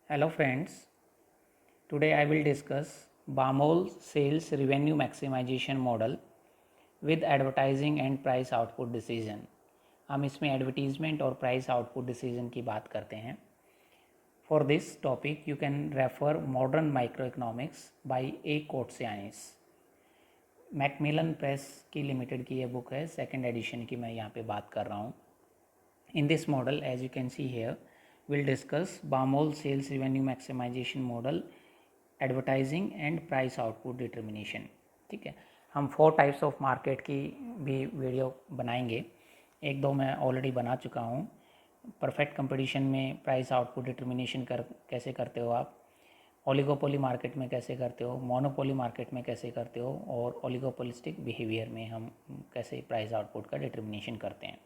Hello friends, today I will discuss Bamol sales revenue maximization model with advertising and price output decision. हम इसमें advertisement और price output decision की बात करते हैं. For this topic you can refer modern micro economics by A Koutsoyiannis. Macmillan press की limited की ये बुक है, सेकेंड एडिशन की मैं यहाँ पे बात कर रहा हूँ. In this model, as you can see here, we'll discuss Baumol sales revenue maximization model, advertising and price output determination. ठीक है, हम 4 टाइप्स ऑफ मार्केट की भी वीडियो बनाएंगे. एक दो मैं ऑलरेडी बना चुका हूँ. परफेक्ट कंपटीशन में प्राइस आउटपुट डिटर्मिनेशन कैसे करते हो आप, ओलिगोपोली मार्केट में कैसे करते हो, मोनोपोली मार्केट में कैसे करते हो, और ओलिगोपोलिस्टिक बिहेवियर में हम कैसे प्राइस आउटपुट का डिटर्मिनेशन करते हैं.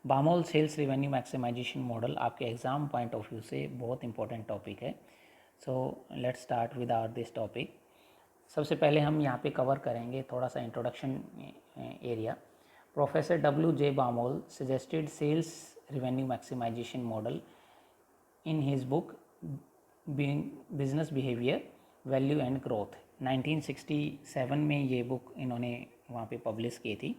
Baumol sales revenue maximisation model आपके एग्ज़ाम पॉइंट ऑफ व्यू से बहुत इंपॉर्टेंट टॉपिक है. So let's start with our this topic. सबसे पहले हम यहाँ पे कवर करेंगे थोड़ा सा introduction area. Professor W.J. Baumol suggested sales revenue maximisation model in his book business behaviour value and growth. 1967 में ये बुक इन्होंने वहाँ पे पब्लिश की थी.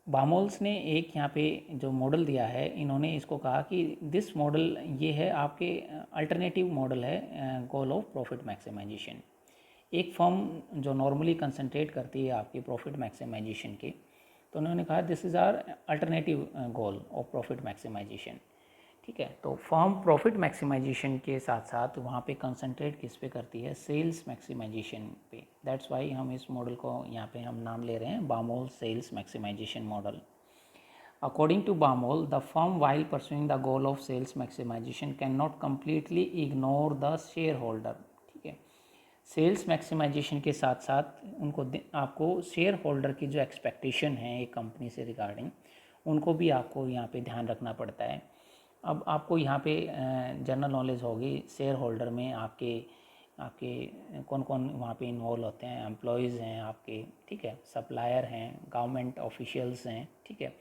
बामोल्स ने एक यहाँ पे जो मॉडल दिया है, इन्होंने इसको कहा कि दिस मॉडल ये है आपके अल्टरनेटिव मॉडल है गोल ऑफ प्रॉफिट मैक्सिमाइजेशन. एक फर्म जो नॉर्मली कंसंट्रेट करती है आपकी प्रॉफिट मैक्सिमाइजेशन के, तो उन्होंने कहा this is our alternative goal of profit maximization. ठीक है, तो फर्म प्रॉफिट मैक्सिमाइजेशन के साथ साथ वहाँ पे कंसंट्रेट किस पे करती है, सेल्स मैक्सिमाइजेशन पे. दैट्स वाई हम इस मॉडल को यहाँ पे हम नाम ले रहे हैं Baumol sales maximisation model. According to Baumol, the firm while pursuing the goal of sales maximisation can not completely ignore the share holder. ठीक है, सेल्स मैक्सिमाइजेशन के साथ साथ उनको आपको शेयर होल्डर की जो एक्सपेक्टेशन है एक कंपनी से रिगार्डिंग, उनको भी आपको यहाँ पे ध्यान रखना पड़ता है. अब आपको यहाँ पे जनरल नॉलेज होगी शेयर होल्डर में आपके आपके कौन कौन वहाँ पे इन्वॉल्व होते हैं. एम्प्लॉयज़ हैं आपके, ठीक है, सप्लायर हैं, गवर्नमेंट ऑफिशियल्स हैं, ठीक है,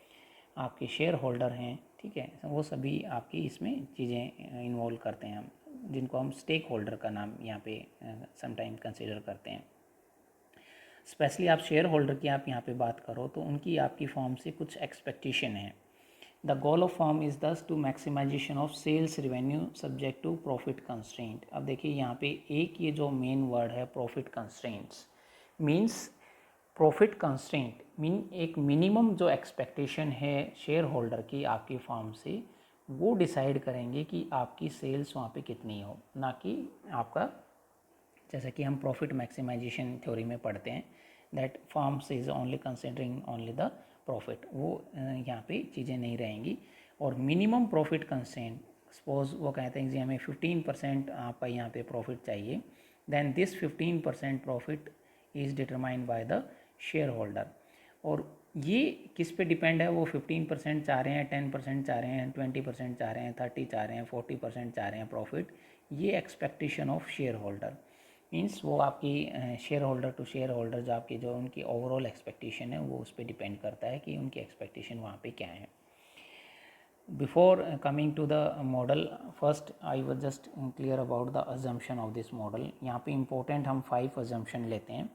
आपके शेयर होल्डर हैं, ठीक है, वो सभी आपकी इसमें चीज़ें इन्वॉल्व करते हैं हम, जिनको हम स्टेक होल्डर का नाम यहाँ पे समटाइम कंसिडर करते हैं. स्पेशली आप शेयर होल्डर की आप यहाँ पे बात करो तो उनकी आपकी फॉर्म से कुछ एक्सपेक्टेशन है. The goal of firm is thus to maximization of sales revenue subject to profit constraint. अब देखिए यहाँ पे एक ये जो मेन वर्ड है profit constraints means profit constraint mean एक मिनिमम जो एक्सपेक्टेशन है शेयर होल्डर की आपकी फर्म से, वो डिसाइड करेंगे कि आपकी सेल्स वहाँ पे कितनी हो, ना कि आपका, जैसा कि हम प्रॉफिट मैक्सिमाइजेशन थ्योरी में पढ़ते हैं that firms is only considering only the profit. वो यहाँ पे चीज़ें नहीं रहेंगी. और मिनिमम प्रॉफिट कंस्ट्रेंट, सपोज वो कहते हैं कि हमें 15% आपका यहाँ पे प्रॉफिट चाहिए, then this 15% profit is determined by the share holder. और ये किस पे डिपेंड है, वो 15% चाह रहे हैं, 10% चाह रहे हैं, 20% चाह रहे हैं, 30 चाह रहे हैं, 40% चाह रहे हैं प्रॉफिट. ये expectation of shareholder means वो आपकी shareholder to shareholder जो आपकी जो उनकी ओवरऑल एक्सपेक्टेशन है वो उस पर डिपेंड करता है कि उनकी एक्सपेक्टेशन वहाँ पे क्या है. Before coming to the model, first I was just clear about the assumption of this model. यहाँ पे इंपॉर्टेंट हम 5 अजम्पशन लेते हैं.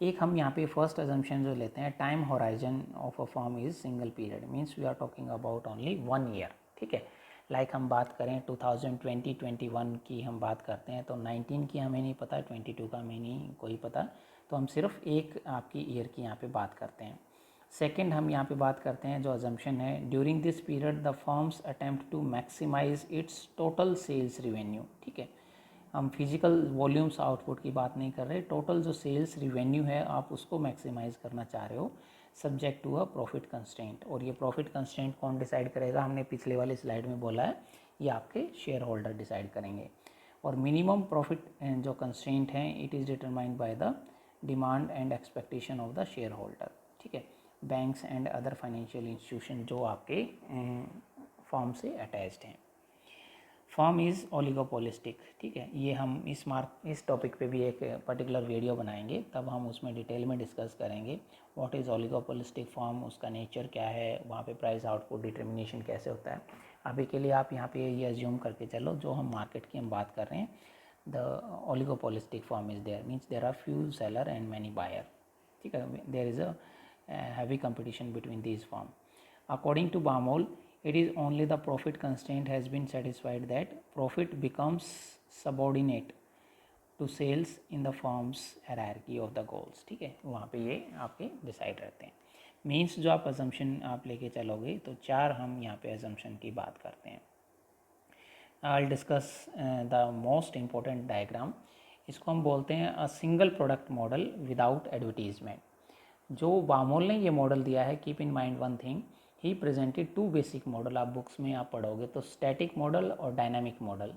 एक हम यहाँ पे फर्स्ट अजम्पशन जो लेते हैं, time horizon of a firm is single period means we are talking about only 1 year. ठीक है, लाइक हम बात करें 2020-21 की हम बात करते हैं तो 19 की हमें नहीं पता, 22 का हमें नहीं कोई पता, तो हम सिर्फ एक आपकी ईयर की यहाँ पे बात करते हैं. सेकंड हम यहाँ पे बात करते हैं जो अजम्पशन है, during this period the firms attempt to maximize its total sales revenue. ठीक है, हम फिजिकल वॉल्यूम्स आउटपुट की बात नहीं कर रहे, टोटल जो सेल्स रिवेन्यू है आप उसको मैक्सिमाइज करना चाह रहे हो subject to a profit constraint. और ये प्रॉफिट कंस्ट्रेंट कौन डिसाइड करेगा, हमने पिछले वाले स्लाइड में बोला है, ये आपके शेयर होल्डर डिसाइड करेंगे. और मिनिमम प्रॉफिट जो कंस्ट्रेंट हैं it is determined by the demand and expectation of the share holder. ठीक है, banks and other financial institution जो आपके फॉर्म से अटैच्ड हैं. Form is oligopolistic. ठीक है, ये हम इस टॉपिक पे भी एक पर्टिकुलर वीडियो बनाएंगे, तब हम उसमें डिटेल में डिस्कस करेंगे व्हाट इज़ ओलिगोपोलिस्टिक फॉर्म, उसका नेचर क्या है, वहाँ पे प्राइस आउटपुट डिटर्मिनेशन कैसे होता है. अभी के लिए आप यहाँ पे ये अज्यूम करके चलो, जो हम मार्केट की हम बात कर रहे हैं, the oligopolistic form is there, means there are few seller and many buyer, ठीक है, there is a heavy competition between these form. According to Baumol, it is only the profit constraint has been satisfied that profit becomes subordinate to sales in the firm's hierarchy of the goals. ठीक है, वहाँ पे ये आपके decide रहते हैं. Means जो आप assumption आप लेके चलोगे तो 4 हम यहाँ पे assumption की बात करते हैं. I'll discuss the most important diagram. इसको हम बोलते हैं a single product model without advertisement. जो बामोल ने ये मॉडल दिया है, keep in mind one thing, he presented 2 basic model. आप बुक्स में आप पढ़ोगे तो स्टैटिक मॉडल और dynamic model.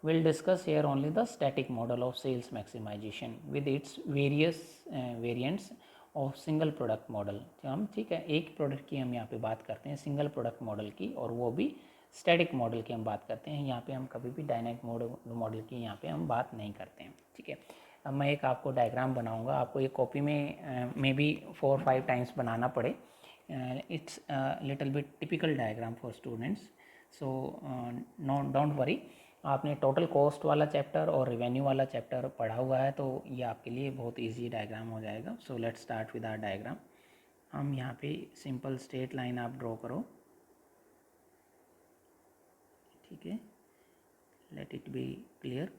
Will discuss here only the static model of sales maximization with its various variants of single product model. हम ठीक है, एक प्रोडक्ट की हम यहाँ पे बात करते हैं सिंगल प्रोडक्ट मॉडल की, और वो भी स्टैटिक मॉडल की हम बात करते हैं. यहाँ पे हम कभी भी डायनामिक मॉडल की यहाँ पे हम बात नहीं करते हैं. ठीक है, अब मैं एक आपको डायग्राम बनाऊंगा, आपको ये कॉपी में मे बी 4-5 टाइम्स बनाना पड़े. It's little bit typical diagram for students, so no don't worry. आपने टोटल कॉस्ट वाला चैप्टर और रिवेन्यू वाला चैप्टर पढ़ा हुआ है, तो ये आपके लिए बहुत इजी डायग्राम हो जाएगा. So let's start with our diagram. हम यहाँ पे सिंपल स्ट्रेट लाइन आप ड्रॉ करो. ठीक है, लेट इट बी क्लियर.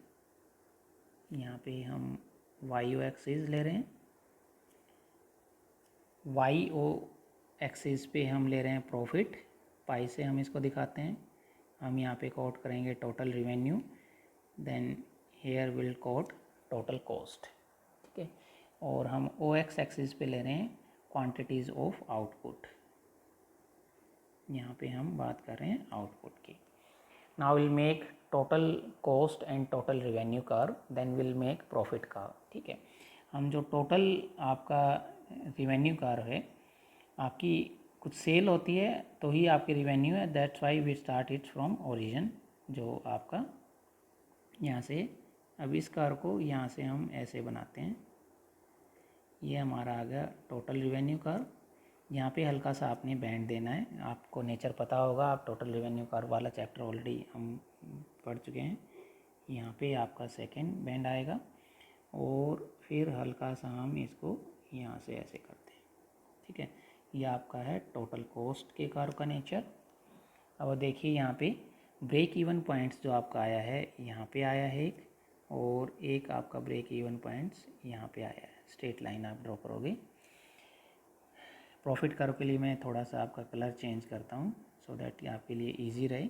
यहाँ पे हम वाई ओ एक्सिस ले रहे हैं. वाई ओ एक्सिस पे हम ले रहे हैं प्रॉफिट. पाई से हम इसको दिखाते हैं. हम यहाँ पे कोट करेंगे total revenue, then here will quote total cost. ठीक है, और हम ओ एक्स एक्सिस पे ले रहे हैं क्वांटिटीज़ ऑफ आउटपुट. यहाँ पे हम बात कर रहे हैं आउटपुट की. Now will make total cost and total revenue curve, then will make profit curve. ठीक है, हम जो टोटल आपका रिवेन्यू कर्व है, आपकी कुछ सेल होती है तो ही आपकी रिवेन्यू है. That's why we start it from origin. जो आपका यहाँ से, अब इस कर्व को यहाँ से हम ऐसे बनाते हैं. ये हमारा आ गया टोटल रिवेन्यू कर्व. यहाँ पे हल्का सा आपने बैंड देना है. आपको नेचर पता होगा, आप टोटल रिवेन्यू कर्व वाला चैप्टर ऑलरेडी हम पढ़ चुके हैं. यहाँ पे आपका सेकंड बैंड आएगा, और फिर हल्का सा हम इसको यहाँ से ऐसे करते हैं. ठीक है, ये आपका है टोटल कॉस्ट के कर्व का नेचर. अब देखिए यहाँ पे ब्रेक इवन पॉइंट्स जो आपका आया है, यहाँ पे आया है एक, और एक आपका ब्रेक इवन पॉइंट्स यहाँ पे आया है. स्ट्रेट लाइन आप ड्रॉ करोगे. प्रॉफिट कर्व के लिए मैं थोड़ा सा आपका कलर चेंज करता हूँ, सो दैट कि आपके लिए इजी रहे.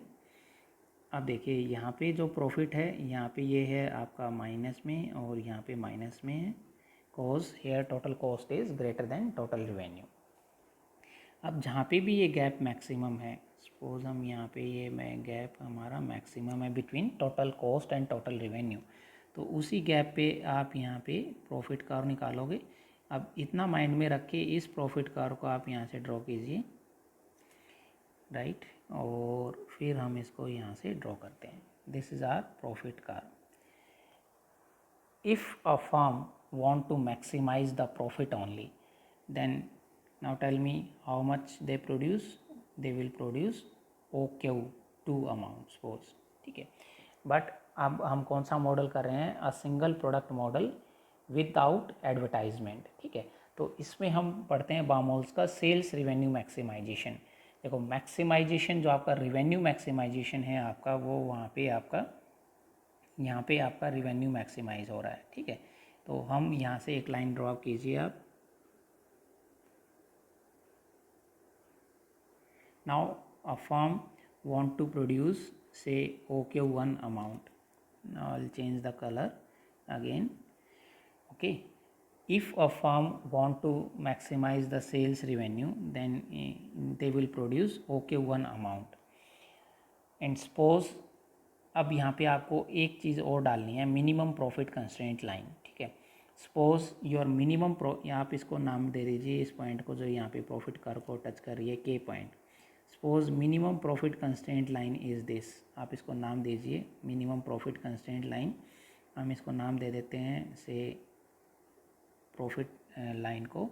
अब देखिए यहाँ पे जो प्रॉफिट है, यहाँ पे ये है आपका माइनस में, और यहाँ पे माइनस में है, cause here total cost is greater than total revenue. अब जहाँ पे भी ये गैप मैक्सिमम है, सपोज हम यहाँ पे ये मैं गैप हमारा मैक्सिमम है between total cost and total revenue, तो उसी गैप पे आप यहाँ पे प्रॉफिट कर्व निकालोगे. अब इतना माइंड में रख के इस प्रॉफिट कर्व को आप यहाँ से ड्रॉ कीजिए, राइट, और फिर हम इसको यहाँ से ड्रॉ करते हैं. This is our profit curve. If a firm want to maximize the profit only, then now tell me how much they produce. They will produce OQ2 amount suppose. ठीक है, बट अब हम कौन सा मॉडल कर रहे हैं, a single product model without advertisement. ठीक है, तो इसमें हम पढ़ते हैं बामोल्स का सेल्स रिवेन्यू मैक्सिमाइजेशन. देखो, मैक्सिमाइजेशन जो आपका रिवेन्यू मैक्सिमाइजेशन है आपका, वो वहाँ पे आपका यहाँ पे आपका रिवेन्यू मैक्सिमाइज हो रहा है. ठीक है, तो हम यहाँ से एक लाइन ड्रॉ कीजिए आप. Now a firm want to produce say OQ1 amount. Now I will change the colour again. Okay, if a firm want to maximize the sales revenue, then they will produce OQ1 amount. and suppose, अब यहाँ पे आपको एक चीज़ और डालनी है, minimum profit constraint line. ठीक है, सपोज योर मिनिमम आप इसको नाम दे दीजिए इस पॉइंट को, जो यहाँ पे प्रॉफिट कर्व को टच कर रही है, के point. Suppose minimum profit constraint line is this. आप इसको नाम दीजिए मिनिमम प्रॉफिट कंस्ट्रेंट लाइन. हम इसको नाम दे देते हैं से प्रॉफिट लाइन को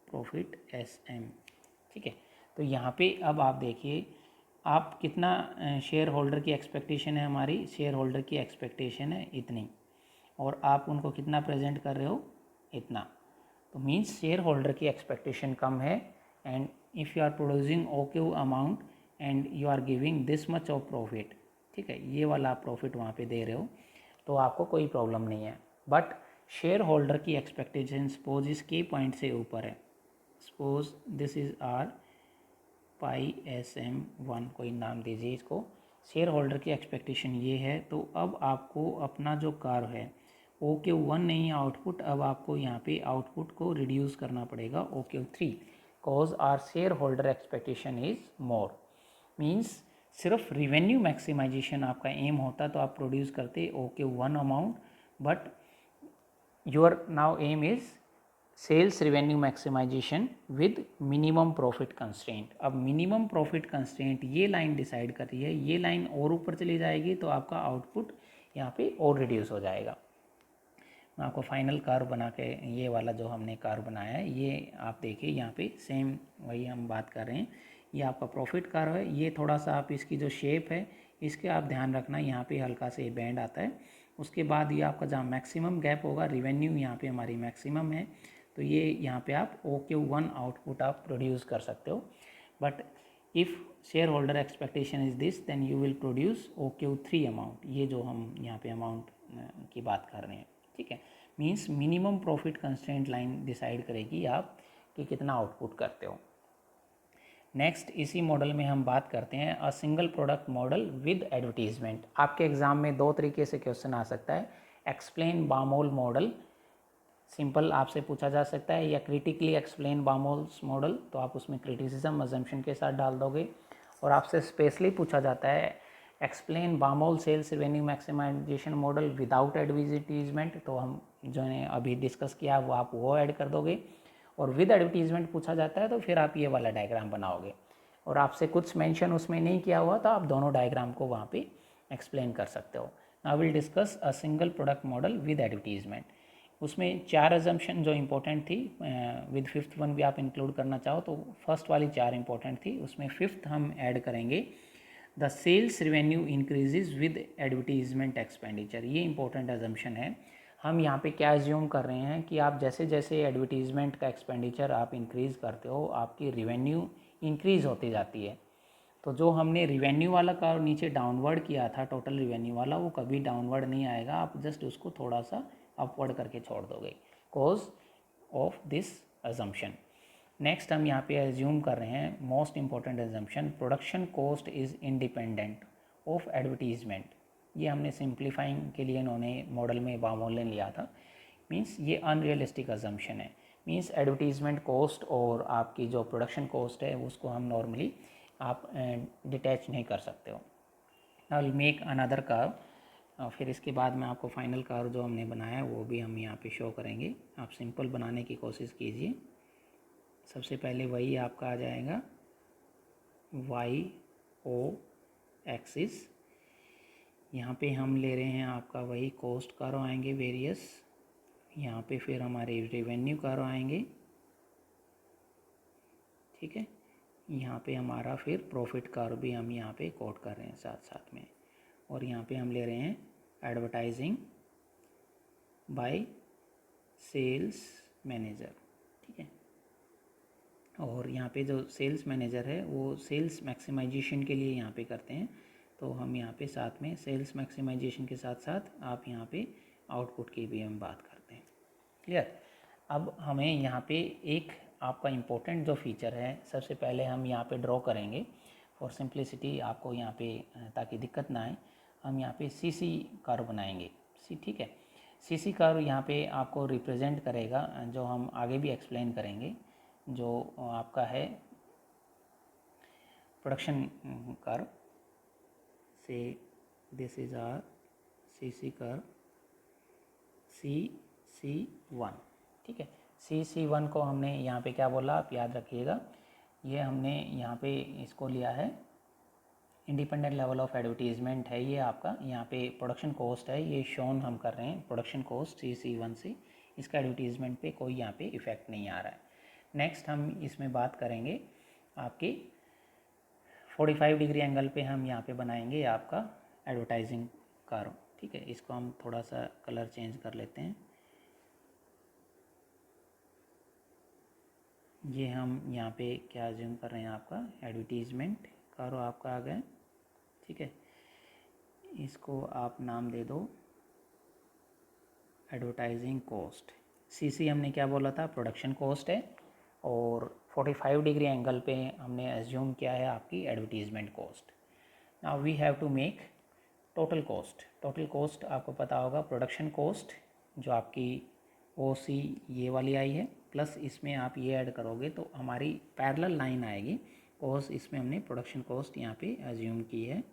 प्रॉफिट SM. ठीक है, तो यहाँ पे अब आप देखिए, आप कितना शेयर होल्डर की एक्सपेक्टेशन है, हमारी शेयर होल्डर की एक्सपेक्टेशन है इतनी, और आप उनको कितना प्रेजेंट कर रहे हो, इतना। तो मीन्स शेयर होल्डर की एक्सपेक्टेशन कम है, and if you are producing okay amount and you are giving this much of profit, ठीक है, ये वाला आप प्रॉफिट वहाँ पे दे रहे हो, तो आपको कोई प्रॉब्लम नहीं है। बट शेयर होल्डर की एक्सपेक्टेशन सपोज इस के पॉइंट से ऊपर है, suppose this is our pi SM1, कोई नाम दीजिए इसको, शेयर होल्डर की एक्सपेक्टेशन ये है, तो अब आपको अपना जो कर्व है OQ1 नहीं आउटपुट, अब आपको यहाँ पे आउटपुट को रिड्यूस करना पड़ेगा OQ3, cause our shareholder expectation is more. Means सिर्फ रिवेन्यू मैक्सिमाइजेशन आपका एम होता तो आप प्रोड्यूस करते OQ1 amount, but your now aim is sales revenue maximization with minimum profit constraint. अब मिनिमम प्रॉफिट कंस्ट्रेंट ये लाइन डिसाइड कर रही है, ये लाइन और ऊपर चली जाएगी तो आपका आउटपुट यहाँ पे और रिड्यूस हो जाएगा। मैं आपको फाइनल कर्व बना के, ये वाला जो हमने कर्व बनाया है ये आप देखिए, यहाँ पे सेम वही हम बात कर रहे हैं, ये आपका प्रॉफिट कर्व है। ये थोड़ा सा आप इसकी जो शेप है इसके आप ध्यान रखना, यहाँ पे हल्का से बैंड आता है। उसके बाद ये आपका जहाँ मैक्सिमम गैप होगा, रिवेन्यू यहाँ पे हमारी मैक्सिमम है, तो ये यहाँ पे आप OQ1 आउटपुट आप प्रोड्यूस कर सकते हो। But if shareholder expectation is this, then you will produce OQ3 amount, ये जो हम यहाँ पे अमाउंट की बात कर रहे हैं, ठीक है। Means minimum profit constraint line decide करेगी आप कि कितना आउटपुट करते हो। नेक्स्ट इसी मॉडल में हम बात करते हैं a single product model with advertisement. आपके एग्जाम में दो तरीके से क्वेश्चन आ सकता है, एक्सप्लेन बामोल मॉडल, सिंपल आपसे पूछा जा सकता है, या क्रिटिकली एक्सप्लेन बामोल्स मॉडल, तो आप उसमें क्रिटिसिज्म अजम्पशन के साथ डाल दोगे। और आपसे स्पेशली पूछा जाता है explain Baumol sales revenue maximisation model without advertisement, तो हम जो ने अभी डिस्कस किया वो आप वो ऐड कर दोगे। और विद एडवर्टीजमेंट पूछा जाता है तो फिर आप ये वाला डायग्राम बनाओगे, और आपसे कुछ मेंशन उसमें नहीं किया हुआ तो आप दोनों डायग्राम को वहाँ पे एक्सप्लेन कर सकते हो। Now will discuss a single product model with advertisement. उसमें 4 अजम्पशन जो इम्पोर्टेंट थी, विद फिफ्थ वन भी आप इंक्लूड करना चाहो तो फर्स्ट वाली 4 इंपॉर्टेंट थी, उसमें फिफ्थ हम ऐड करेंगे the sales revenue increases with advertisement expenditure. ये इंपॉर्टेंट अजम्पशन है। हम यहाँ पे क्या एज्यूम कर रहे हैं कि आप जैसे जैसे एडवर्टीजमेंट का एक्सपेंडिचर आप इंक्रीज़ करते हो, आपकी रिवेन्यू इंक्रीज़ होती जाती है। तो जो हमने रिवेन्यू वाला का नीचे डाउनवर्ड किया था, टोटल रिवेन्यू वाला, वो कभी डाउनवर्ड नहीं आएगा, आप जस्ट उसको थोड़ा सा अपवर्ड करके छोड़ दोगे, cause of this assumption. Next हम यहाँ पे एज्यूम कर रहे हैं most important assumption, production cost is independent of advertisement. ये हमने सिंप्लीफाइंग के लिए इन्होंने मॉडल में बामोल ने लिया था। मीन्स ये अनरियलिस्टिक अजम्पशन है। मीन्स एडवर्टीजमेंट कॉस्ट और आपकी जो प्रोडक्शन कॉस्ट है उसको हम नॉर्मली आप डिटैच नहीं कर सकते हो। I will make another curve, फिर इसके बाद में आपको फाइनल कर्व जो हमने बनाया है वो भी हम यहाँ पे शो करेंगे। आप सिंपल बनाने की कोशिश कीजिए। सबसे पहले वही आपका आ जाएगा YO एक्सिस, यहाँ पे हम ले रहे हैं आपका वही कॉस्ट कर्व आएंगे वेरियस, यहाँ पे फिर हमारे रेवेन्यू कर्व आएंगे, ठीक है। यहाँ पे हमारा फिर प्रॉफिट कर्व भी हम यहाँ पे कोट कर रहे हैं साथ साथ में, और यहाँ पे हम ले रहे हैं एडवर्टाइजिंग बाय सेल्स मैनेजर, ठीक है। और यहाँ पे जो सेल्स मैनेजर है वो सेल्स मैक्सिमाइजेशन के लिए यहाँ पे करते हैं, तो हम यहाँ पे साथ में सेल्स मैक्सिमाइजेशन के साथ साथ आप यहाँ पे आउटपुट की भी हम बात करते हैं। क्लियर। अब हमें यहाँ पे एक आपका इम्पोर्टेंट जो फीचर है, सबसे पहले हम यहाँ पे ड्रॉ करेंगे फॉर सिंप्लिसिटी, आपको यहाँ पे ताकि दिक्कत ना आए, हम यहाँ पे CC कर्व बनाएंगे, ठीक है। CC कर्व यहाँ पे आपको रिप्रेजेंट करेगा, जो हम आगे भी एक्सप्लेन करेंगे, जो आपका है प्रोडक्शन कर्व से, this is our CC curve CC1, ठीक है। CC1 को हमने यहाँ पे क्या बोला, आप याद रखिएगा, ये हमने यहाँ पे इसको लिया है इंडिपेंडेंट लेवल ऑफ एडवर्टीजमेंट है ये आपका, यहाँ पे प्रोडक्शन कॉस्ट है, ये शोन हम कर रहे हैं प्रोडक्शन कॉस्ट CC1 से, इसका एडवर्टीजमेंट पे कोई यहाँ पे इफ़ेक्ट नहीं आ रहा है। नेक्स्ट हम इसमें बात करेंगे आपके 45 डिग्री एंगल पे हम यहाँ पे बनाएंगे आपका एडवर्टाइजिंग कर्व। ठीक है, इसको हम थोड़ा सा कलर चेंज कर लेते हैं। ये हम यहाँ पे क्या जूम कर रहे हैं, आपका एडवर्टीजमेंट कर्व आपका आ गया। ठीक है, इसको आप नाम दे दो एडवर्टाइजिंग कॉस्ट। सीसी हमने क्या बोला था, प्रोडक्शन कॉस्ट है, और 45 डिग्री एंगल पे हमने एज्यूम किया है आपकी advertisement cost. Now we have to make total cost. Total cost आपको पता होगा, प्रोडक्शन कॉस्ट जो आपकी OC ये वाली आई है, प्लस इसमें आप ये ऐड करोगे तो हमारी पैरेलल लाइन आएगी कॉस्ट। इसमें हमने प्रोडक्शन कॉस्ट यहाँ पे एज्यूम की है,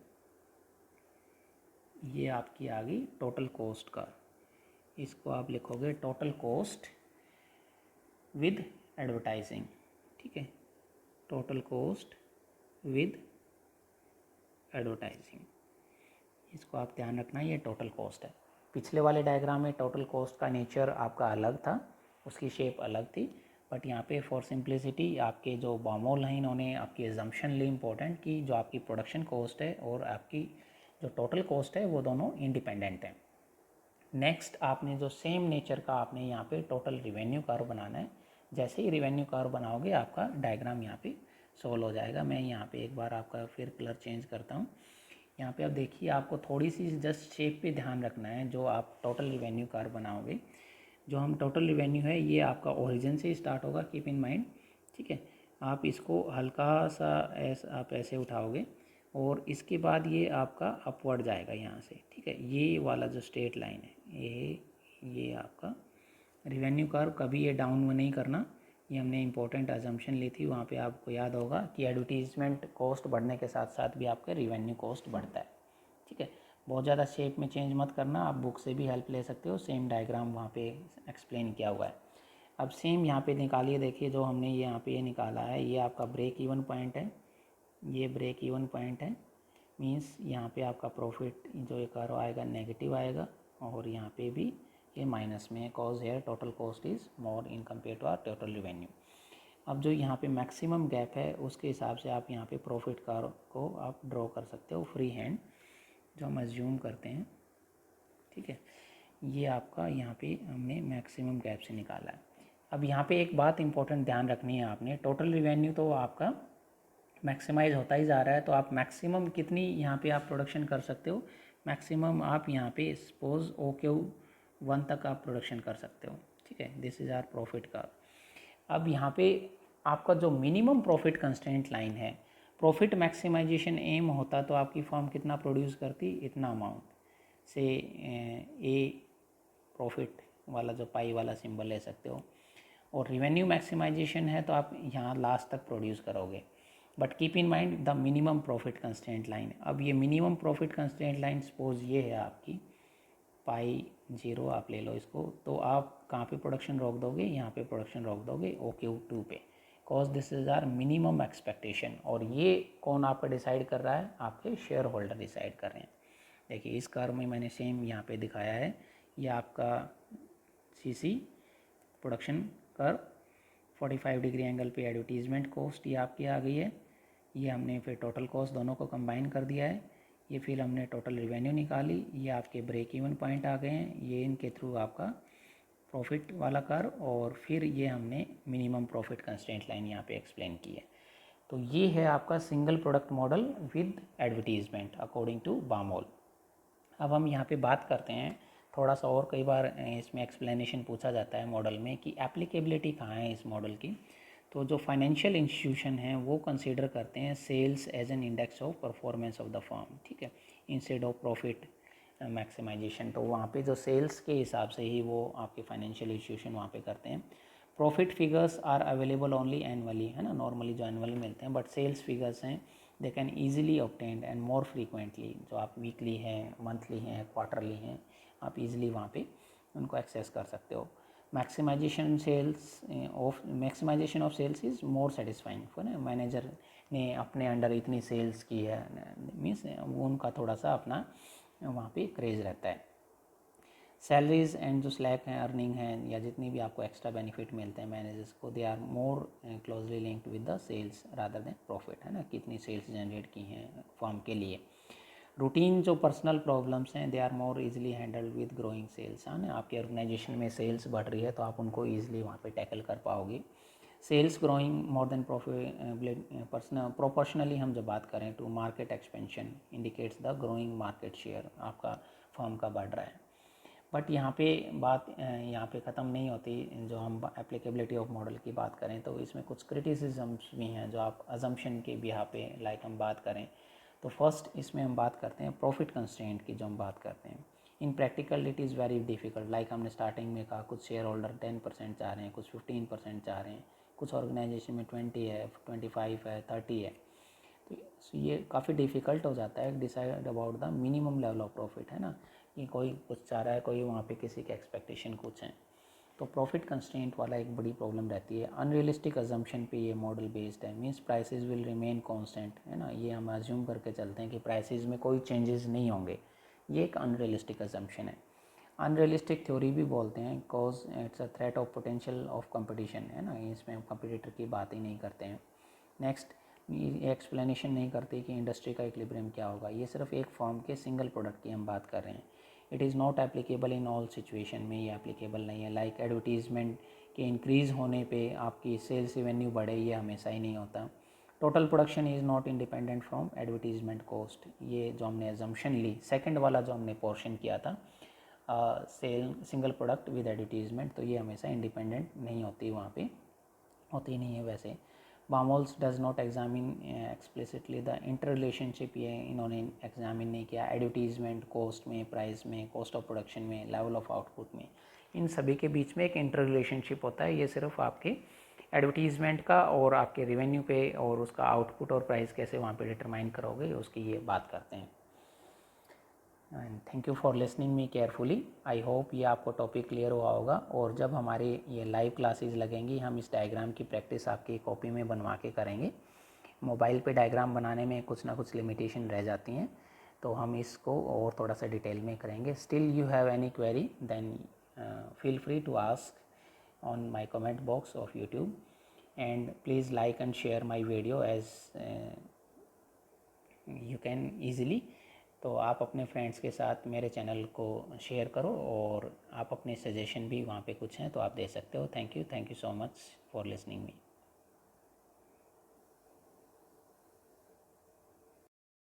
ये आपकी आ गई टोटल कॉस्ट का। इसको आप लिखोगे टोटल कॉस्ट विद एडवर्टाइजिंग। ठीक है, टोटल कॉस्ट विद एडवर्टाइजिंग, इसको आप ध्यान रखना, ये टोटल कॉस्ट है। पिछले वाले डायग्राम में टोटल कॉस्ट का नेचर आपका अलग था, उसकी शेप अलग थी, बट यहाँ पे फॉर सिंप्लिसिटी आपके जो बामोल हैं इन्होंने आपकी एजम्पशन ली इम्पोर्टेंट कि जो आपकी प्रोडक्शन कॉस्ट है और आपकी जो टोटल कॉस्ट है वो दोनों इंडिपेंडेंट हैं। नेक्स्ट आपने जो सेम नेचर का आपने यहाँ पे टोटल रिवेन्यू कर्व बनाना है। जैसे ही रिवेन्यू कर्व बनाओगे आपका डायग्राम यहाँ पे सोल्व हो जाएगा। मैं यहाँ पे एक बार आपका फिर कलर चेंज करता हूँ। यहाँ पे आप देखिए, आपको थोड़ी सी जस्ट शेप पे ध्यान रखना है जो आप टोटल रिवेन्यू कर्व बनाओगे। जो हम टोटल रिवेन्यू है ये आपका ओरिजिन से स्टार्ट होगा, कीप इन माइंड। ठीक है, आप इसको हल्का सा आप ऐसे उठाओगे और इसके बाद ये आपका अपवर्ड जाएगा यहाँ से। ठीक है, ये वाला जो स्ट्रेट लाइन है ये आपका रिवेन्यू कर्व, कभी ये डाउन में नहीं करना। ये हमने इंपॉर्टेंट अजम्पशन ली थी, वहाँ पे आपको याद होगा कि एडवर्टीजमेंट कॉस्ट बढ़ने के साथ साथ भी आपका रिवेन्यू कॉस्ट बढ़ता है। ठीक है, बहुत ज़्यादा शेप में चेंज मत करना, आप बुक से भी हेल्प ले सकते हो, सेम डायग्राम वहाँ पे एक्सप्लेन किया हुआ है। अब सेम यहाँ पे निकालिए, देखिए जो हमने यहाँ पे ये निकाला है ये आपका ब्रेक इवन पॉइंट है, ये ब्रेक इवन पॉइंट है। मीन्स यहाँ पे आपका प्रॉफिट जो ये कर्व आएगा नेगेटिव आएगा, और यहाँ पे भी ये माइनस में है, cause here total cost is more in compare to our total revenue. अब जो यहाँ पे मैक्सिमम गैप है उसके हिसाब से आप यहाँ पे प्रॉफिट कर्व को आप ड्रॉ कर सकते हो फ्री हैंड, जो हम एज्यूम करते हैं। ठीक है, ये आपका यहाँ पे हमने मैक्सिमम गैप से निकाला है। अब यहाँ पे एक बात इंपॉर्टेंट ध्यान रखनी है आपने, टोटल रिवेन्यू तो आपका मैक्सिमाइज होता ही जा रहा है, तो आप मैक्सिमम कितनी यहाँ पे आप प्रोडक्शन कर सकते हो, मैक्सिमम आप यहाँ पे सपोज OQ1 तक आप प्रोडक्शन कर सकते हो। ठीक है, दिस इज़ आर प्रॉफिट का। अब यहाँ पे आपका जो मिनिमम प्रॉफिट कंस्टेंट लाइन है, प्रॉफिट मैक्सिमाइजेशन एम होता तो आपकी फर्म कितना प्रोड्यूस करती, इतना अमाउंट से ए प्रॉफिट वाला जो पाई वाला सिंबल ले सकते हो, और रिवेन्यू मैक्सिमाइजेशन है तो आप यहाँ लास्ट तक प्रोड्यूस करोगे। But keep in mind the minimum profit constant line. अब ये minimum profit constant line suppose ये है आपकी पाई 0, आप ले लो इसको, तो आप कहाँ पे प्रोडक्शन रोक दोगे, यहाँ पे प्रोडक्शन रोक दोगे OQ2 पे, cause this is our minimum expectation. और ये कौन आपका डिसाइड कर रहा है, आपके शेयर होल्डर डिसाइड कर रहे हैं। देखिए इस कर्व में मैंने सेम यहाँ पे दिखाया है, ये आपका CC production curve 45 degree angle पे एडवर्टीजमेंट कॉस्ट ये आपकी आ गई है। ये हमने फिर टोटल कॉस्ट दोनों को कंबाइन कर दिया है। ये फिर हमने टोटल रिवेन्यू निकाली, ये आपके ब्रेक इवन पॉइंट आ गए हैं, ये इनके थ्रू आपका प्रॉफिट वाला कर्व, और फिर ये हमने मिनिमम प्रॉफिट कंस्टेंट लाइन यहाँ पे एक्सप्लेन की है। तो ये है आपका single product model with advertisement according to Baumol. अब हम यहाँ पे बात करते हैं थोड़ा सा और, कई बार इसमें एक्सप्लेनेशन पूछा जाता है मॉडल में कि एप्लीकेबिलिटी कहाँ है इस मॉडल की। तो जो फाइनेंशियल इंस्टीट्यूशन हैं वो कंसीडर करते हैं sales as an index of performance of the firm. ठीक है, इंस्टेड ऑफ प्रॉफिट मैक्सिमाइजेशन, तो वहाँ पे जो सेल्स के हिसाब से ही वो आपके फाइनेंशियल इंस्टीट्यूशन वहाँ पे करते हैं। Profit figures are available only annually, है ना, नॉर्मली जो एनुअली मिलते हैं, बट सेल्स फिगर्स हैं they can easily obtained and more frequently, जो आप वीकली हैं, मंथली हैं, क्वार्टरली हैं, आप इजीली वहाँ पे उनको एक्सेस कर सकते हो। Maximization of sales is more satisfying for manager ने अपने अंडर इतनी सेल्स की है, मीन्स वो उनका थोड़ा सा अपना वहाँ पे क्रेज़ रहता है। सैलरीज एंड जो स्लैक हैं, अर्निंग हैं, या जितनी भी आपको एक्स्ट्रा बेनिफिट मिलते हैं मैनेजर्स को, they are more closely linked with the sales rather than profit, है ना, कितनी सेल्स जनरेट की हैं फर्म के लिए। रूटीन जो पर्सनल प्रॉब्लम्स हैं, they are more easily handled with growing sales, है ना। आपकी ऑर्गेनाइजेशन में सेल्स बढ़ रही है तो आप उनको ईजिली वहाँ पे टैकल कर पाओगे। Sales growing more than profit personal proportionally, हम जब बात करें to market expansion indicates the growing market share, आपका फर्म का बढ़ रहा है। बट यहाँ पे बात यहाँ पे ख़त्म नहीं होती। जो हम एप्लीकेबिलिटी ऑफ मॉडल की बात करें तो इसमें कुछ क्रिटिसिजम्स भी हैं जो आप अजम्पशन के भी यहाँ पे लाइक हम बात करें तो फर्स्ट इसमें हम बात करते हैं प्रॉफिट कंस्ट्रेंट की। जो हम बात करते हैं इन practical it is very difficult, like हमने स्टार्टिंग में कहा कुछ शेयर होल्डर 10% चाह रहे हैं, कुछ 15% चाह रहे हैं, कुछ ऑर्गेनाइजेशन में 20 है, 25 है, 30 है। तो ये काफ़ी डिफ़िकल्ट हो जाता है decide about the minimum level of profit, है ना, कि कोई कुछ चाह रहा है, कोई वहाँ पे किसी के एक्सपेक्टेशन कुछ है। तो प्रॉफिट कंस्ट्रेंट वाला एक बड़ी प्रॉब्लम रहती है। अनरियलिस्टिक अजम्पशन पे ये मॉडल बेस्ड है, means prices will remain constant, है ना, ये हम अज्यूम करके चलते हैं कि प्राइसेस में कोई चेंजेस नहीं होंगे। ये एक अनरियलिस्टिक अजम्पशन है। अनरियलिस्टिक थ्योरी भी बोलते हैं cause it's a threat of potential of competition, है ना, इसमें हम कंपटीटर की बात ही नहीं करते हैं। नेक्स्ट, ये एक्सप्लेनेशन नहीं करती कि इंडस्ट्री का इक्विलिब्रियम क्या होगा। ये सिर्फ एक फॉर्म के सिंगल प्रोडक्ट की हम बात कर रहे हैं। It is not applicable in all situation में, ये एप्लीकेबल नहीं है। लाइक एडवर्टीज़मेंट के इंक्रीज़ होने पे आपकी सेल्स रेवेन्यू बढ़े, ये हमेशा ही नहीं होता। Total production is not independent from advertisement cost, ये जो हमने एजम्पशन ली सेकंड वाला जो हमने पोर्शन किया था sale single product with advertisement, तो ये हमेशा इंडिपेंडेंट नहीं होती, वहाँ पे होती नहीं है। वैसे Baumol's does not examine explicitly the inter relationship, ये इन्होंने एग्जामिन नहीं किया एडवर्टीज़मेंट कॉस्ट में, प्राइस में, कॉस्ट ऑफ प्रोडक्शन में, लेवल ऑफ आउटपुट में, इन सभी के बीच में एक इंटर रिलेशनशिप होता है। ये सिर्फ आपके एडवर्टीज़मेंट का और आपके रेवेन्यू पे और उसका आउटपुट और प्राइस कैसे वहाँ पे डिटरमाइन करोगे उसकी ये बात करते हैं। And thank you for listening me carefully. I hope ये आपको टॉपिक क्लियर हुआ होगा। और जब हमारे ये लाइव क्लासेस लगेंगी हम इस डायग्राम की प्रैक्टिस आपकी कॉपी में बनवा के करेंगे। मोबाइल पे डायग्राम बनाने में कुछ ना कुछ लिमिटेशन रह जाती हैं, तो हम इसको और थोड़ा सा डिटेल में करेंगे। Still you have any query then feel free to ask on my comment box of YouTube and please like and share my video as you can easily. तो आप अपने फ्रेंड्स के साथ मेरे चैनल को शेयर करो और आप अपने सजेशन भी वहाँ पे कुछ हैं तो आप दे सकते हो। Thank you so much for listening me.